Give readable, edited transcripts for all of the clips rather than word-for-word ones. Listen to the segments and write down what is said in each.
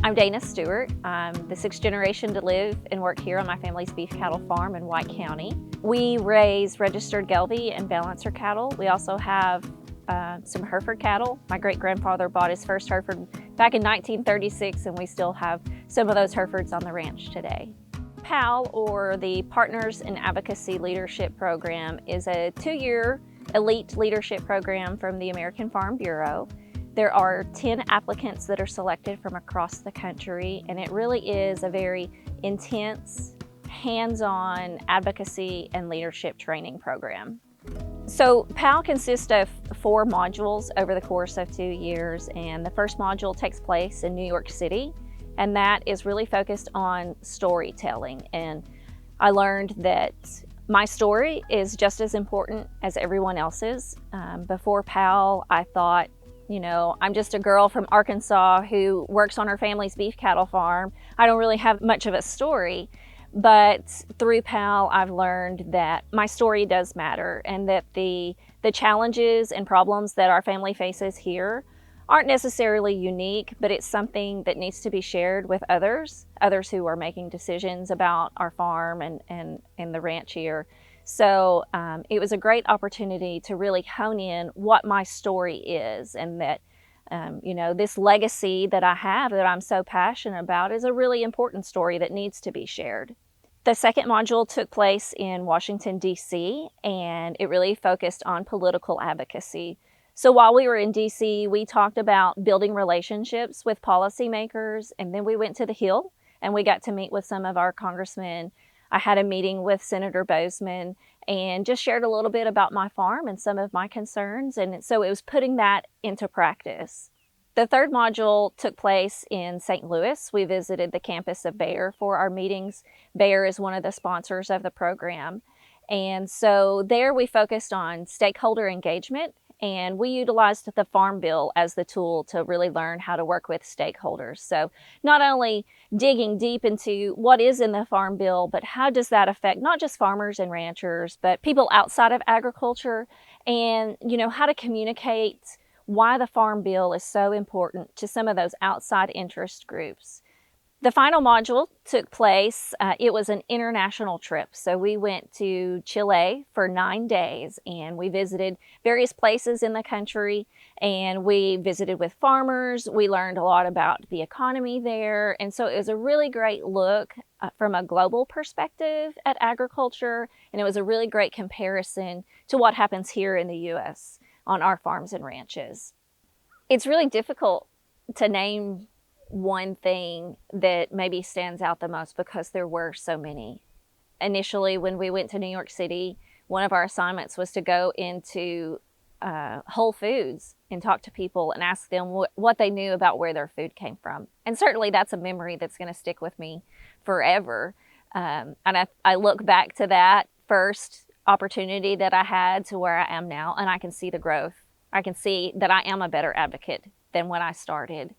I'm Dana Stewart. I'm the sixth generation to live and work here on my family's beef cattle farm in White County. We raise registered Gelbvieh and Balancer cattle. We also have some Hereford cattle. My great-grandfather bought his first Hereford back in 1936, and we still have some of those Herefords on the ranch today. PAL, or the Partners in Advocacy Leadership Program, is a 2-year elite leadership program from the American Farm Bureau. There are 10 applicants that are selected from across the country, and it really is a very intense, hands-on advocacy and leadership training program. So PAL consists of 4 modules over the course of 2 years, and the first module takes place in New York City, and that is really focused on storytelling. And I learned that my story is just as important as everyone else's. Before PAL, I thought, I'm just a girl from Arkansas who works on her family's beef cattle farm. I don't really have much of a story. But through PAL, I've learned that my story does matter, and that the challenges and problems that our family faces here aren't necessarily unique, but it's something that needs to be shared with others who are making decisions about our farm and the ranch here. So it was a great opportunity to really hone in what my story is, and that this legacy that I have that I'm so passionate about is a really important story that needs to be shared. The second module took place in Washington, D.C., and it really focused on political advocacy. So while we were in D.C., we talked about building relationships with policymakers, and then we went to the Hill and we got to meet with some of our congressmen. I had a meeting with Senator Bozeman and just shared a little bit about my farm and some of my concerns, and so it was putting that into practice. The third module took place in St. Louis. We visited the campus of Bayer for our meetings. Bayer is one of the sponsors of the program. And so there we focused on stakeholder engagement, and we utilized the Farm Bill as the tool to really learn how to work with stakeholders. So not only digging deep into what is in the Farm Bill, but how does that affect not just farmers and ranchers, but people outside of agriculture, and how to communicate why the Farm Bill is so important to some of those outside interest groups. The final module took place, it was an international trip. So we went to Chile for 9 days, and we visited various places in the country, and we visited with farmers. We learned a lot about the economy there. And so it was a really great look from a global perspective at agriculture. And it was a really great comparison to what happens here in the U.S. on our farms and ranches. It's really difficult to name one thing that maybe stands out the most because there were so many. Initially, when we went to New York City, one of our assignments was to go into Whole Foods and talk to people and ask them what they knew about where their food came from. And certainly that's a memory that's going to stick with me forever. And I look back to that first opportunity that I had to where I am now, and I can see the growth. I can see that I am a better advocate than when I started.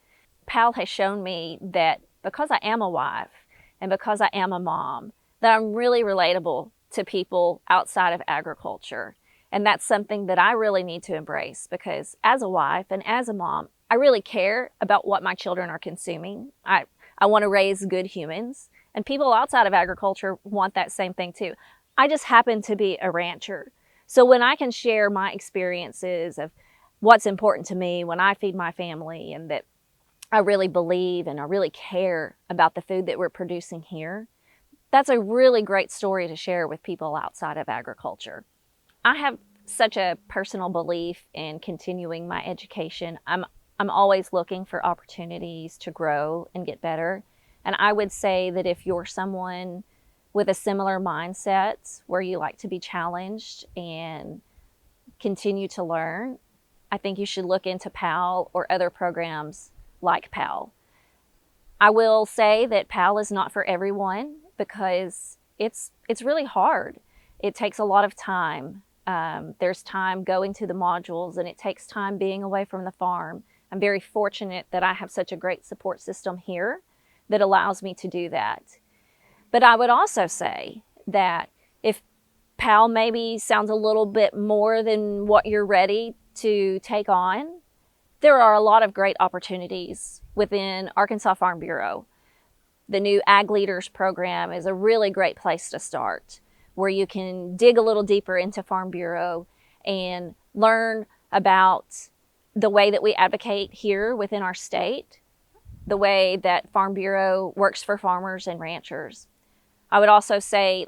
PAL has shown me that because I am a wife and because I am a mom, that I'm really relatable to people outside of agriculture. And that's something that I really need to embrace, because as a wife and as a mom, I really care about what my children are consuming. I want to raise good humans, and people outside of agriculture want that same thing too. I just happen to be a rancher. So when I can share my experiences of what's important to me when I feed my family, and that I really believe and I really care about the food that we're producing here, that's a really great story to share with people outside of agriculture. I have such a personal belief in continuing my education. I'm always looking for opportunities to grow and get better. And I would say that if you're someone with a similar mindset where you like to be challenged and continue to learn, I think you should look into PAL or other programs like PAL. I will say that PAL is not for everyone, because it's really hard. It takes a lot of time. There's time going to the modules, and it takes time being away from the farm. I'm very fortunate that I have such a great support system here that allows me to do that. But I would also say that if PAL maybe sounds a little bit more than what you're ready to take on, There are a lot of great opportunities within Arkansas Farm Bureau. The new Ag Leaders program is a really great place to start, where you can dig a little deeper into Farm Bureau and learn about the way that we advocate here within our state, the way that Farm Bureau works for farmers and ranchers. I would also say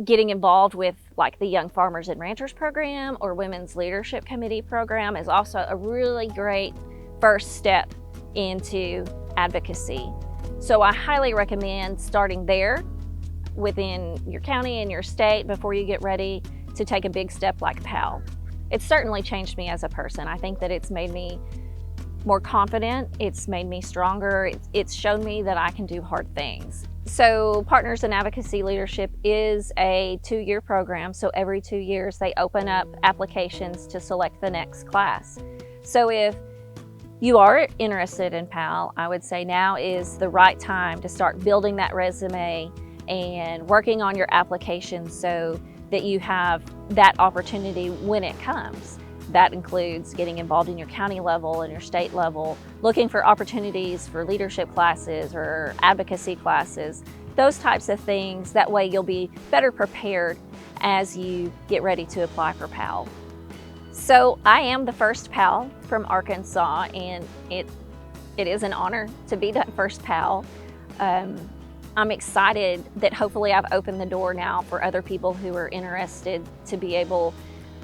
getting involved with like the Young Farmers and Ranchers program or Women's Leadership Committee program is also a really great first step into advocacy. So I highly recommend starting there within your county and your state before you get ready to take a big step like PAL. It's certainly changed me as a person. I think that it's made me more confident, it's made me stronger, it's shown me that I can do hard things. So Partners in Advocacy Leadership is a 2-year program, so every 2 years they open up applications to select the next class. So if you are interested in PAL, I would say now is the right time to start building that resume and working on your application so that you have that opportunity when it comes. That includes getting involved in your county level and your state level, looking for opportunities for leadership classes or advocacy classes, those types of things. That way you'll be better prepared as you get ready to apply for PAL. So I am the first PAL from Arkansas, and it is an honor to be that first PAL. I'm excited that hopefully I've opened the door now for other people who are interested to be able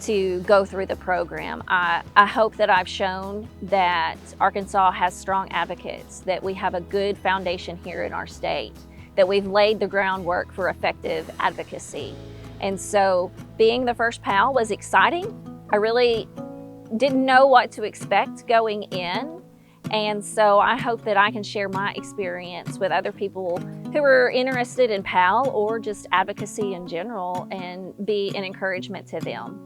to go through the program. I hope that I've shown that Arkansas has strong advocates, that we have a good foundation here in our state, that we've laid the groundwork for effective advocacy. And so being the first PAL was exciting. I really didn't know what to expect going in. And so I hope that I can share my experience with other people who are interested in PAL or just advocacy in general and be an encouragement to them.